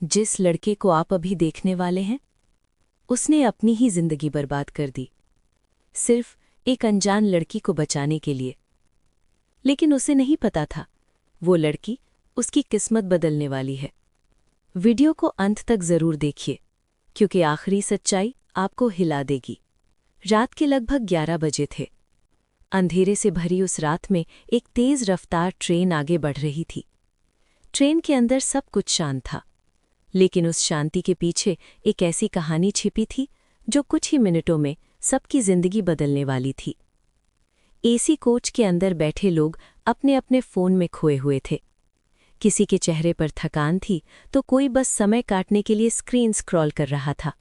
जिस लड़के को आप अभी देखने वाले हैं, उसने अपनी ही जिंदगी बर्बाद कर दी, सिर्फ एक अनजान लड़की को बचाने के लिए। लेकिन उसे नहीं पता था, वो लड़की उसकी किस्मत बदलने वाली है। वीडियो को अंत तक जरूर देखिए, क्योंकि आखिरी सच्चाई आपको हिला देगी। रात के लगभग 11 बजे थे। अंधेरे से भरी उस रात में एक तेज रफ्तार ट्रेन आगे बढ़ रही थी। ट्रेन के अंदर सब कुछ शांत था, लेकिन उस शांति के पीछे एक ऐसी कहानी छिपी थी जो कुछ ही मिनटों में सबकी जिंदगी बदलने वाली थी। एसी कोच के अंदर बैठे लोग अपने अपने फोन में खोए हुए थे। किसी के चेहरे पर थकान थी तो कोई बस समय काटने के लिए स्क्रीन स्क्रॉल कर रहा था।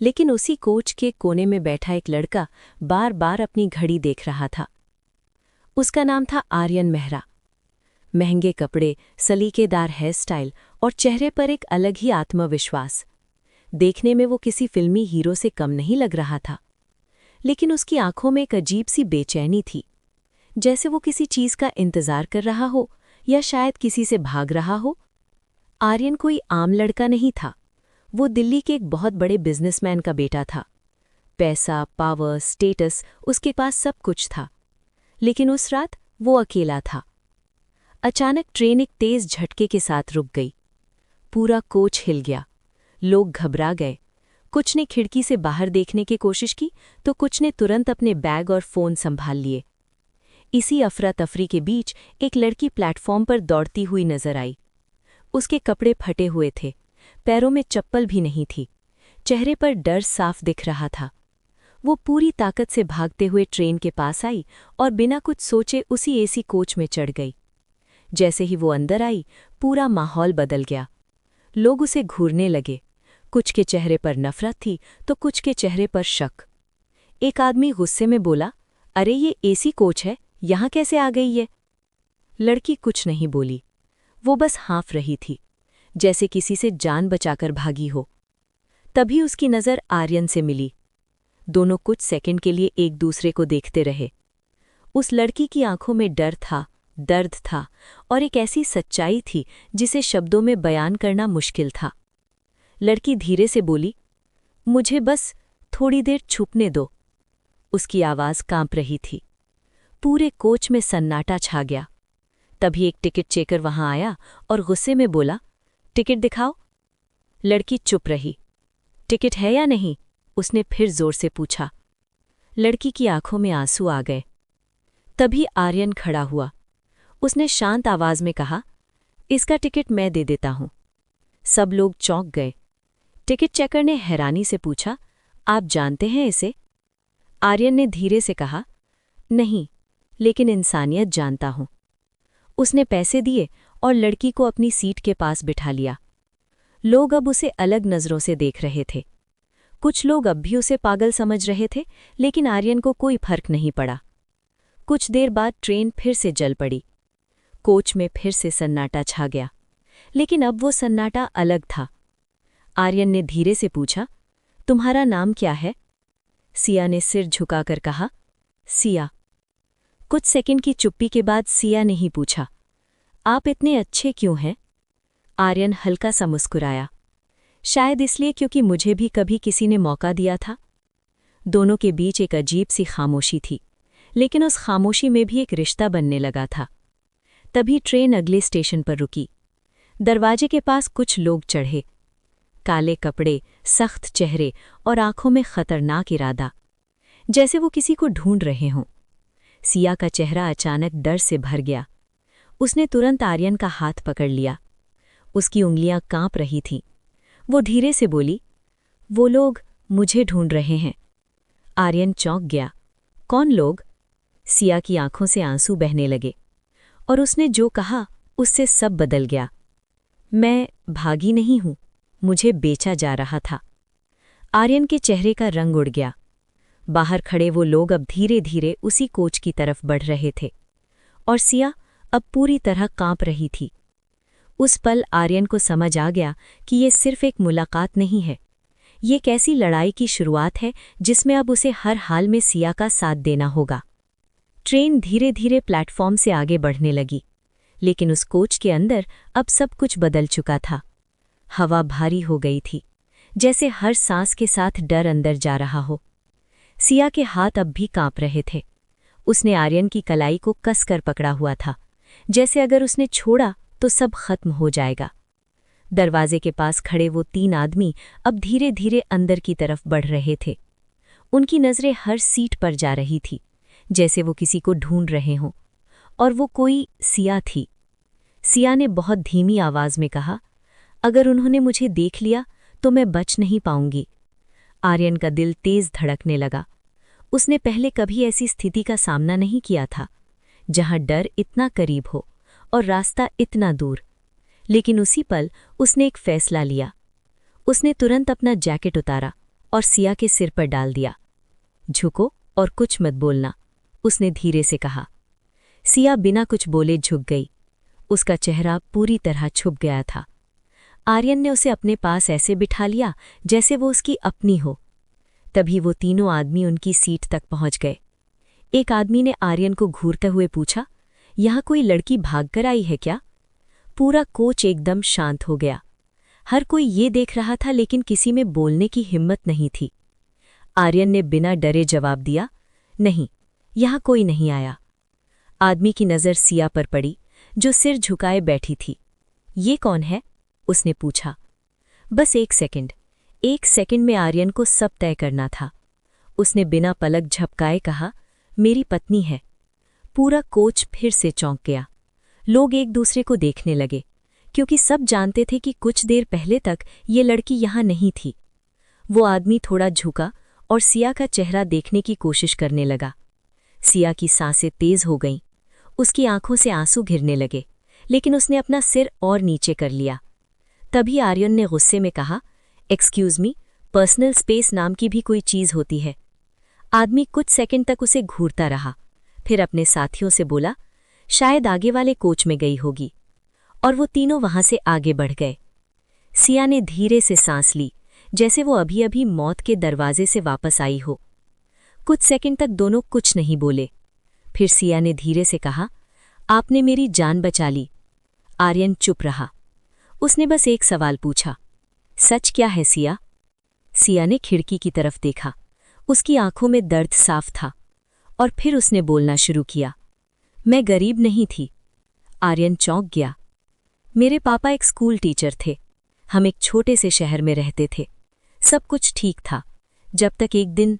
लेकिन उसी कोच के कोने में बैठा एक लड़का बार बार अपनी घड़ी देख रहा था। उसका नाम था आर्यन मेहरा। महंगे कपड़े, सलीकेदार हेयर स्टाइल और चेहरे पर एक अलग ही आत्मविश्वास। देखने में वो किसी फिल्मी हीरो से कम नहीं लग रहा था, लेकिन उसकी आंखों में एक अजीब सी बेचैनी थी, जैसे वो किसी चीज का इंतजार कर रहा हो या शायद किसी से भाग रहा हो। आर्यन कोई आम लड़का नहीं था। वो दिल्ली के एक बहुत बड़े बिजनेसमैन का बेटा था। पैसा, पावर, स्टेटस, उसके पास सब कुछ था। लेकिन उस रात वो अकेला था। अचानक ट्रेन एक तेज झटके के साथ रुक गई। पूरा कोच हिल गया। लोग घबरा गए। कुछ ने खिड़की से बाहर देखने की कोशिश की तो कुछ ने तुरंत अपने बैग और फोन संभाल लिए। इसी अफरा तफरी के बीच एक लड़की प्लेटफॉर्म पर दौड़ती हुई नजर आई। उसके कपड़े फटे हुए थे, पैरों में चप्पल भी नहीं थी, चेहरे पर डर साफ दिख रहा था। वो पूरी ताकत से भागते हुए ट्रेन के पास आई और बिना कुछ सोचे उसी एसी कोच में चढ़ गई। जैसे ही वो अंदर आई, पूरा माहौल बदल गया। लोग उसे घूरने लगे। कुछ के चेहरे पर नफरत थी तो कुछ के चेहरे पर शक। एक आदमी गुस्से में बोला, अरे ये एसी कोच है, यहाँ कैसे आ गई ये? लड़की कुछ नहीं बोली। वो बस हाँफ रही थी, जैसे किसी से जान बचाकर भागी हो। तभी उसकी नज़र आर्यन से मिली। दोनों कुछ सेकंड के लिए एक दूसरे को देखते रहे। उस लड़की की आंखों में डर था, दर्द था और एक ऐसी सच्चाई थी जिसे शब्दों में बयान करना मुश्किल था। लड़की धीरे से बोली, मुझे बस थोड़ी देर छुपने दो। उसकी आवाज़ कांप रही थी। पूरे कोच में सन्नाटा छा गया। तभी एक टिकट चेकर वहां आया और गुस्से में बोला, टिकट दिखाओ। लड़की चुप रही। टिकट है या नहीं? उसने फिर जोर से पूछा। लड़की की आंखों में आंसू आ गए। तभी आर्यन खड़ा हुआ। उसने शांत आवाज में कहा, इसका टिकट मैं दे देता हूं। सब लोग चौंक गए। टिकट चेकर ने हैरानी से पूछा, आप जानते हैं इसे? आर्यन ने धीरे से कहा, नहीं, लेकिन इंसानियत जानता हूं। उसने पैसे दिए और लड़की को अपनी सीट के पास बिठा लिया। लोग अब उसे अलग नजरों से देख रहे थे। कुछ लोग अब भी उसे पागल समझ रहे थे, लेकिन आर्यन को कोई फर्क नहीं पड़ा। कुछ देर बाद ट्रेन फिर से जल पड़ी। कोच में फिर से सन्नाटा छा गया, लेकिन अब वो सन्नाटा अलग था। आर्यन ने धीरे से पूछा, तुम्हारा नाम क्या है? सिया ने सिर झुकाकर कहा, सिया। कुछ सेकंड की चुप्पी के बाद सिया ने ही पूछा, आप इतने अच्छे क्यों हैं? आर्यन हल्का सा मुस्कुराया, शायद इसलिए क्योंकि मुझे भी कभी किसी ने मौका दिया था। दोनों के बीच एक अजीब सी खामोशी थी, लेकिन उस खामोशी में भी एक रिश्ता बनने लगा था। तभी ट्रेन अगले स्टेशन पर रुकी। दरवाजे के पास कुछ लोग चढ़े। काले कपड़े, सख्त चेहरे और आंखों में खतरनाक इरादा, जैसे वो किसी को ढूंढ रहे हों। सिया का चेहरा अचानक डर से भर गया। उसने तुरंत आर्यन का हाथ पकड़ लिया। उसकी उंगलियां कांप रही थीं। वो धीरे से बोली, वो लोग मुझे ढूंढ रहे हैं। आर्यन चौंक गया। कौन लोग? सिया की आंखों से आंसू बहने लगे और उसने जो कहा उससे सब बदल गया। मैं भागी नहीं हूं, मुझे बेचा जा रहा था। आर्यन के चेहरे का रंग उड़ गया। बाहर खड़े वो लोग अब धीरे धीरे उसी कोच की तरफ बढ़ रहे थे और सिया अब पूरी तरह कांप रही थी। उस पल आर्यन को समझ आ गया कि ये सिर्फ एक मुलाकात नहीं है, ये एक ऐसी लड़ाई की शुरुआत है जिसमें अब उसे हर हाल में सिया का साथ देना होगा। ट्रेन धीरे धीरे प्लेटफॉर्म से आगे बढ़ने लगी, लेकिन उस कोच के अंदर अब सब कुछ बदल चुका था। हवा भारी हो गई थी, जैसे हर सांस के साथ डर अंदर जा रहा हो। सिया के हाथ अब भी कांप रहे थे। उसने आर्यन की कलाई को कसकर पकड़ा हुआ था, जैसे अगर उसने छोड़ा तो सब खत्म हो जाएगा। दरवाजे के पास खड़े वो 3 आदमी अब धीरे धीरे अंदर की तरफ बढ़ रहे थे। उनकी नज़रें हर सीट पर जा रही थी, जैसे वो किसी को ढूंढ रहे हों, और वो कोई सिया थी। सिया ने बहुत धीमी आवाज़ में कहा, अगर उन्होंने मुझे देख लिया तो मैं बच नहीं पाऊंगी। आर्यन का दिल तेज धड़कने लगा। उसने पहले कभी ऐसी स्थिति का सामना नहीं किया था, जहां डर इतना करीब हो और रास्ता इतना दूर। लेकिन उसी पल उसने एक फैसला लिया। उसने तुरंत अपना जैकेट उतारा और सिया के सिर पर डाल दिया। झुको और कुछ मत बोलना, उसने धीरे से कहा। सिया बिना कुछ बोले झुक गई। उसका चेहरा पूरी तरह छुप गया था। आर्यन ने उसे अपने पास ऐसे बिठा लिया जैसे वो उसकी अपनी हो। तभी वो तीनों आदमी उनकी सीट तक पहुंच गए। एक आदमी ने आर्यन को घूरते हुए पूछा, यहाँ कोई लड़की भागकर आई है क्या? पूरा कोच एकदम शांत हो गया। हर कोई ये देख रहा था, लेकिन किसी में बोलने की हिम्मत नहीं थी। आर्यन ने बिना डरे जवाब दिया, नहीं, यहाँ कोई नहीं आया। आदमी की नज़र सिया पर पड़ी, जो सिर झुकाए बैठी थी। ये कौन है? उसने पूछा। बस 1 सेकंड। 1 सेकंड में आर्यन को सब तय करना था। उसने बिना पलक झपकाए कहा, मेरी पत्नी है। पूरा कोच फिर से चौंक गया। लोग एक दूसरे को देखने लगे, क्योंकि सब जानते थे कि कुछ देर पहले तक ये लड़की यहाँ नहीं थी। वो आदमी थोड़ा झुका और सिया का चेहरा देखने की कोशिश करने लगा। सिया की सांसें तेज हो गईं। उसकी आंखों से आंसू गिरने लगे, लेकिन उसने अपना सिर और नीचे कर लिया। तभी आर्यन ने गुस्से में कहा, एक्सक्यूज मी, पर्सनल स्पेस नाम की भी कोई चीज़ होती है। आदमी कुछ सेकंड तक उसे घूरता रहा, फिर अपने साथियों से बोला, शायद आगे वाले कोच में गई होगी। और वो तीनों वहां से आगे बढ़ गए। सिया ने धीरे से सांस ली, जैसे वो अभी अभी मौत के दरवाजे से वापस आई हो। कुछ सेकंड तक दोनों कुछ नहीं बोले। फिर सिया ने धीरे से कहा, आपने मेरी जान बचा ली। आर्यन चुप रहा। उसने बस एक सवाल पूछा, सच क्या है सिया? सिया ने खिड़की की तरफ देखा। उसकी आंखों में दर्द साफ था। और फिर उसने बोलना शुरू किया, मैं गरीब नहीं थी। आर्यन चौंक गया। मेरे पापा एक स्कूल टीचर थे। हम एक छोटे से शहर में रहते थे। सब कुछ ठीक था, जब तक एक दिन।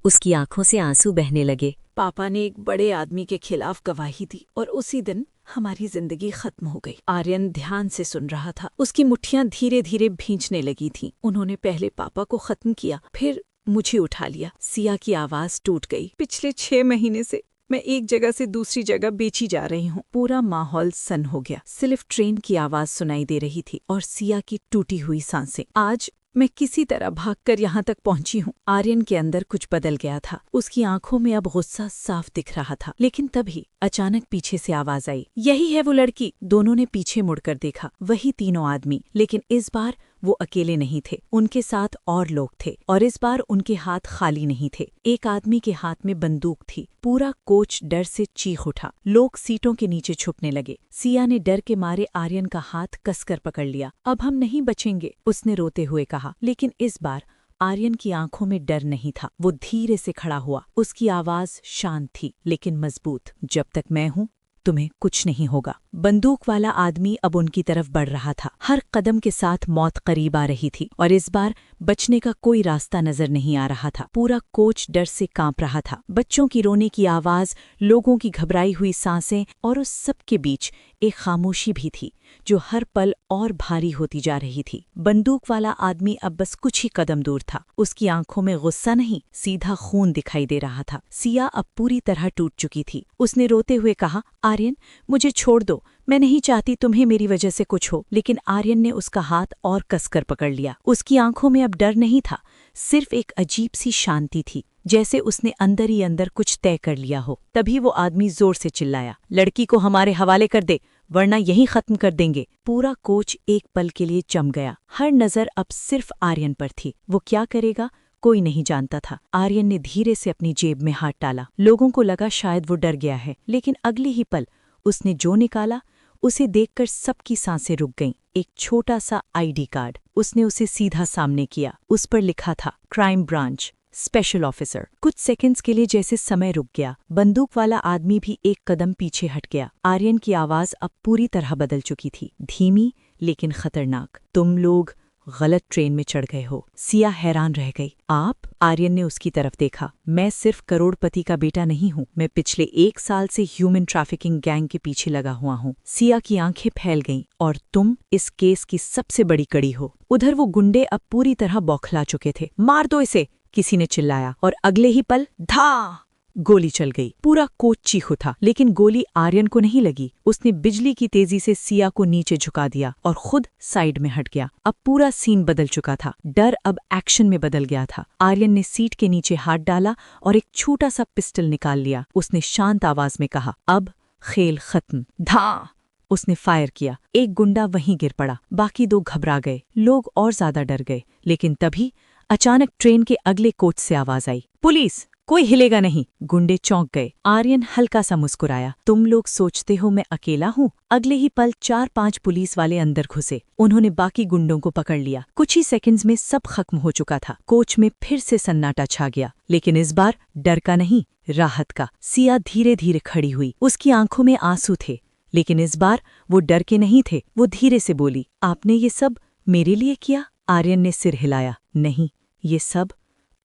उसकी आंखों से आंसू बहने लगे। पापा ने एक बड़े आदमी के खिलाफ गवाही दी और उसी दिन हमारी जिंदगी खत्म हो गई। आर्यन ध्यान से सुन रहा था। उसकी मुट्ठियां धीरे धीरे भींचने लगी थीं। उन्होंने पहले पापा को खत्म किया, फिर मुझे उठा लिया। सिया की आवाज टूट गई। पिछले 6 महीने से मैं एक जगह से दूसरी जगह बेची जा रही हूँ। पूरा माहौल सन हो गया। सिर्फ ट्रेन की आवाज सुनाई दे रही थी और सिया की टूटी हुई सांसें। आज मैं किसी तरह भागकर यहाँ तक पहुंची हूँ। आर्यन के अंदर कुछ बदल गया था। उसकी आंखों में अब गुस्सा साफ दिख रहा था। लेकिन तभी अचानक पीछे से आवाज आई, यही है वो लड़की। दोनों ने पीछे मुड़कर देखा। वही तीनों आदमी, लेकिन इस बार वो अकेले नहीं थे। उनके साथ और लोग थे, और इस बार उनके हाथ खाली नहीं थे। एक आदमी के हाथ में बंदूक थी। पूरा कोच डर से चीख उठा। लोग सीटों के नीचे छुपने लगे। सिया ने डर के मारे आर्यन का हाथ कसकर पकड़ लिया। अब हम नहीं बचेंगे, उसने रोते हुए कहा। लेकिन इस बार आर्यन की आंखों में डर नहीं था। वो धीरे से खड़ा हुआ। उसकी आवाज शांत थी, लेकिन मजबूत। जब तक मैं हूं, तुम्हें कुछ नहीं होगा। बंदूक वाला आदमी अब उनकी तरफ बढ़ रहा था। हर कदम के साथ मौत करीब आ रही थी, और इस बार बचने का कोई रास्ता नजर नहीं आ रहा था। पूरा कोच डर से कांप रहा था। बच्चों की रोने की आवाज, लोगों की घबराई हुई सांसें, और उस सब के बीच एक खामोशी भी थी, जो हर पल और भारी होती जा रही थी। बंदूक वाला आदमी अब बस कुछ ही कदम दूर था। उसकी आंखों में गुस्सा नहीं, सीधा खून दिखाई दे रहा था। सिया अब पूरी तरह टूट चुकी थी। उसने रोते हुए कहा, आर्यन, मुझे छोड़ दो। मैं नहीं चाहती तुम्हें मेरी वजह से कुछ हो। लेकिन आर्यन ने उसका हाथ और कसकर पकड़ लिया। उसकी आंखों में अब डर नहीं था, सिर्फ एक अजीब सी शांति थी, जैसे उसने अंदर ही अंदर कुछ तय कर लिया हो। तभी वो आदमी जोर से चिल्लाया, लड़की को हमारे हवाले कर दे, वरना यहीं खत्म कर देंगे। पूरा कोच एक पल के लिए चम गया। हर नजर अब सिर्फ आर्यन पर थी। वो क्या करेगा, कोई नहीं जानता था। आर्यन ने धीरे से अपनी जेब में हाथ डाला। लोगों को लगा शायद वो डर गया है, लेकिन अगले ही पल उसने जो निकाला, उसे देखकर सबकी सांसें रुक गईं। एक छोटा सा आईडी कार्ड। उसने उसे सीधा सामने किया। उस पर लिखा था क्राइम ब्रांच, स्पेशल ऑफिसर। कुछ सेकंड्स के लिए जैसे समय रुक गया। बंदूक वाला आदमी भी एक कदम पीछे हट गया। आर्यन की आवाज अब पूरी तरह बदल चुकी थी, धीमी लेकिन खतरनाक। तुम लोग गलत ट्रेन में चढ़ गए हो। सिया हैरान रह गई। आप? आर्यन ने उसकी तरफ देखा। मैं सिर्फ करोड़पति का बेटा नहीं हूँ, मैं पिछले 1 साल से ह्यूमन ट्रैफिकिंग गैंग के पीछे लगा हुआ हूँ। सिया की आंखें फैल गईं। और तुम इस केस की सबसे बड़ी कड़ी हो। उधर वो गुंडे अब पूरी तरह बौखला चुके थे। मार दो इसे, किसी ने चिल्लाया, और अगले ही पल धा गोली चल गई। पूरा कोच चीख उठा, लेकिन गोली आर्यन को नहीं लगी। उसने बिजली की तेजी से सिया को नीचे झुका दिया और खुद साइड में हट गया। अब पूरा सीन बदल चुका था। डर अब एक्शन में बदल गया था। आर्यन ने सीट के नीचे हाथ डाला और एक छोटा सा पिस्टल निकाल लिया। उसने शांत आवाज में कहा, अब खेल खत्म। धा उसने फायर किया। एक गुंडा वहीं गिर पड़ा। बाकी 2 घबरा गए। लोग और ज्यादा डर गए। लेकिन तभी अचानक ट्रेन के अगले कोच से आवाज आई, पुलिस, कोई हिलेगा नहीं। गुंडे चौंक गए। आर्यन हल्का सा मुस्कुराया। तुम लोग सोचते हो मैं अकेला हूँ? अगले ही पल 4-5 पुलिस वाले अंदर घुसे। उन्होंने बाकी गुंडों को पकड़ लिया। कुछ ही सेकंड्स में सब खत्म हो चुका था। कोच में फिर से सन्नाटा छा गया, लेकिन इस बार डर का नहीं, राहत का। सिया धीरे धीरे खड़ी हुई। उसकी आंखों में आंसू थे, लेकिन इस बार वो डर के नहीं थे। वो धीरे से बोली, आपने ये सब मेरे लिए किया? आर्यन ने सिर हिलाया। नहीं, ये सब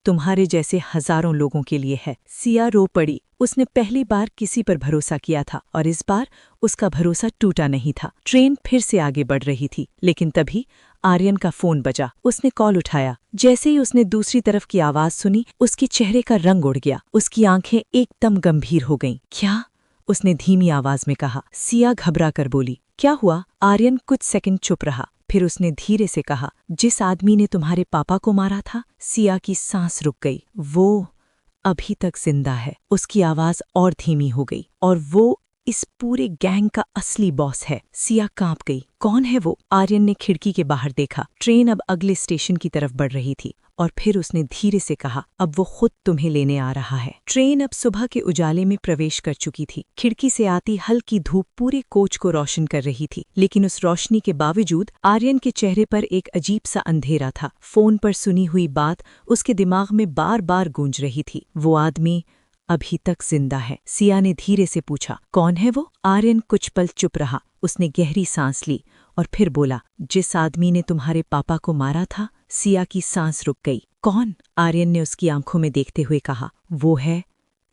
तुम्हारे जैसे हजारों लोगों के लिए है। सिया रो पड़ी। उसने पहली बार किसी पर भरोसा किया था और इस बार उसका भरोसा टूटा नहीं था। ट्रेन फिर से आगे बढ़ रही थी, लेकिन तभी आर्यन का फोन बजा। उसने कॉल उठाया। जैसे ही उसने दूसरी तरफ की आवाज सुनी, उसके चेहरे का रंग उड़ गया। उसकी आंखें एकदम गंभीर हो गईं। क्या? उसने धीमी आवाज में कहा। सिया घबरा कर बोली, क्या हुआ? आर्यन कुछ सेकंड चुप रहा। फिर उसने धीरे से कहा, जिस आदमी ने तुम्हारे पापा को मारा था। सिया की सांस रुक गई। वो अभी तक जिंदा है। उसकी आवाज और धीमी हो गई। और वो इस पूरे गैंग का असली बॉस है। सिया कांप गई। कौन है वो? आर्यन ने खिड़की के बाहर देखा। ट्रेन अब अगले स्टेशन की तरफ बढ़ रही थी। और फिर उसने धीरे से कहा, अब वो खुद तुम्हें लेने आ रहा है। ट्रेन अब सुबह के उजाले में प्रवेश कर चुकी थी। खिड़की से आती हल्की धूप पूरे कोच को रोशन कर रही थी, लेकिन उस रोशनी के बावजूद आर्यन के चेहरे पर एक अजीब सा अंधेरा था। फोन पर सुनी हुई बात उसके दिमाग में बार बार गूंज रही थी। वो आदमी अभी तक जिंदा है। सिया ने धीरे से पूछा, कौन है वो? आर्यन कुछ पल चुप रहा। उसने गहरी सांस ली और फिर बोला, जिस आदमी ने तुम्हारे पापा को मारा था। सिया की सांस रुक गई। कौन? आर्यन ने उसकी आंखों में देखते हुए कहा, वो है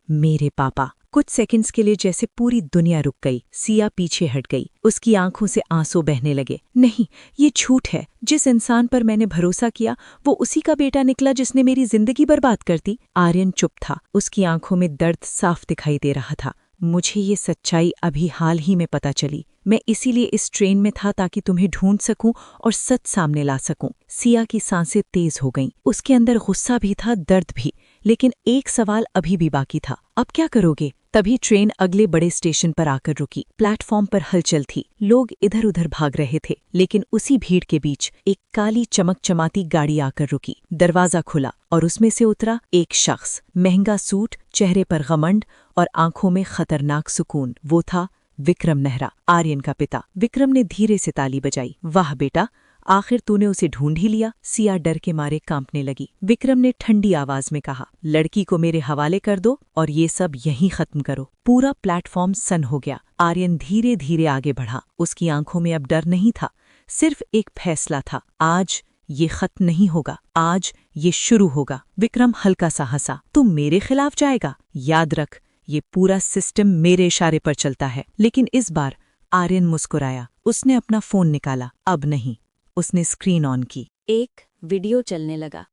मेरे पापा। कुछ सेकंड्स के लिए जैसे पूरी दुनिया रुक गई। सिया पीछे हट गई। उसकी आंखों से आंसू बहने लगे। नहीं, ये झूठ है। जिस इंसान पर मैंने भरोसा किया, वो उसी का बेटा निकला जिसने मेरी जिंदगी बर्बाद कर दी। आर्यन चुप था। उसकी आंखों में दर्द साफ दिखाई दे रहा था। मुझे ये सच्चाई अभी हाल ही में पता चली। मैं इसीलिए इस ट्रेन में था, ताकि तुम्हें ढूंढ सकूं और सच सामने ला सकूं। सिया की सांसें तेज हो गईं। उसके अंदर गुस्सा भी था, दर्द भी, लेकिन एक सवाल अभी भी बाकी था। अब क्या करोगे? तभी ट्रेन अगले बड़े स्टेशन पर आकर रुकी। प्लेटफॉर्म पर हलचल थी। लोग इधर उधर भाग रहे थे, लेकिन उसी भीड़ के बीच एक काली चमकचमाती गाड़ी आकर रुकी। दरवाजा खुला और उसमें से उतरा एक शख्स। महंगा सूट, चेहरे पर घमंड और आंखों में खतरनाक सुकून। वो था विक्रम नेहरा, आर्यन का पिता। विक्रम ने धीरे से ताली बजाई। वाह बेटा, आखिर तूने उसे ढूंढ ही लिया। सिया डर के मारे कांपने लगी। विक्रम ने ठंडी आवाज में कहा, लड़की को मेरे हवाले कर दो और ये सब यहीं खत्म करो। पूरा प्लेटफॉर्म सन हो गया। आर्यन धीरे धीरे आगे बढ़ा। उसकी आंखों में अब डर नहीं था, सिर्फ एक फैसला था। आज ये खत्म नहीं होगा, आज ये शुरू होगा। विक्रम हल्का सा हंसा। तुम मेरे खिलाफ जाएगा? याद रख, ये पूरा सिस्टम मेरे इशारे पर चलता है। लेकिन इस बार आर्यन मुस्कुराया। उसने अपना फोन निकाला। अब नहीं। उसने स्क्रीन ऑन की। एक वीडियो चलने लगा।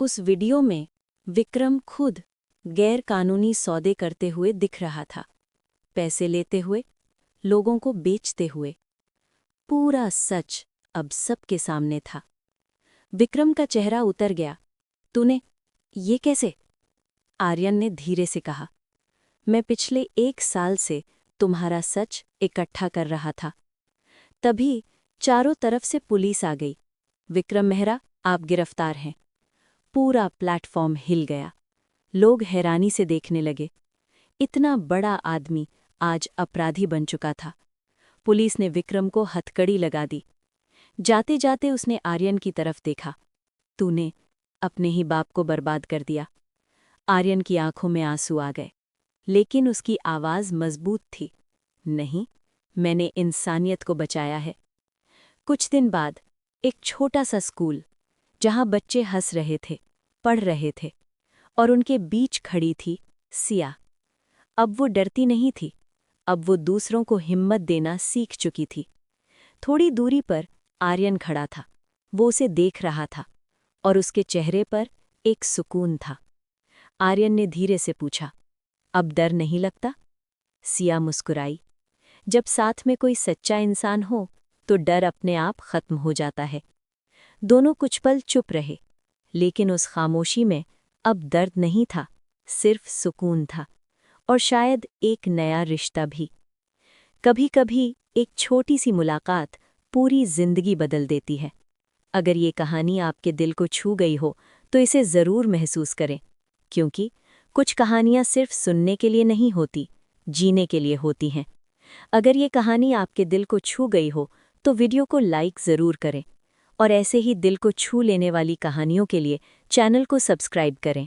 उस वीडियो में विक्रम खुद गैर कानूनी सौदे करते हुए दिख रहा था, पैसे लेते हुए, लोगों को बेचते हुए। पूरा सच अब सबके सामने था। विक्रम का चेहरा उतर गया। तूने ये कैसे? आर्यन ने धीरे से कहा, मैं पिछले 1 साल से तुम्हारा सच इकट्ठा कर रहा था। तभी चारों तरफ से पुलिस आ गई। विक्रम मेहरा, आप गिरफ्तार हैं। पूरा प्लेटफॉर्म हिल गया। लोग हैरानी से देखने लगे। इतना बड़ा आदमी आज अपराधी बन चुका था। पुलिस ने विक्रम को हथकड़ी लगा दी। जाते जाते उसने आर्यन की तरफ देखा। तूने अपने ही बाप को बर्बाद कर दिया। आर्यन की आंखों में आंसू आ गए, लेकिन उसकी आवाज़ मजबूत थी। नहीं, मैंने इंसानियत को बचाया है। कुछ दिन बाद एक छोटा सा स्कूल, जहां बच्चे हंस रहे थे, पढ़ रहे थे, और उनके बीच खड़ी थी सिया। अब वो डरती नहीं थी, अब वो दूसरों को हिम्मत देना सीख चुकी थी। थोड़ी दूरी पर आर्यन खड़ा था। वो उसे देख रहा था, और उसके चेहरे पर एक सुकून था। आर्यन ने धीरे से पूछा, अब डर नहीं लगता? सिया मुस्कुराई। जब साथ में कोई सच्चा इंसान हो तो डर अपने आप खत्म हो जाता है। दोनों कुछ पल चुप रहे, लेकिन उस खामोशी में अब दर्द नहीं था, सिर्फ सुकून था, और शायद एक नया रिश्ता भी। कभी-कभी एक छोटी सी मुलाकात पूरी जिंदगी बदल देती है। अगर ये कहानी आपके दिल को छू गई हो तो इसे ज़रूर महसूस करें, क्योंकि कुछ कहानियाँ सिर्फ सुनने के लिए नहीं होती, जीने के लिए होती हैं। अगर ये कहानी आपके दिल को छू गई हो तो वीडियो को लाइक ज़रूर करें, और ऐसे ही दिल को छू लेने वाली कहानियों के लिए चैनल को सब्सक्राइब करें।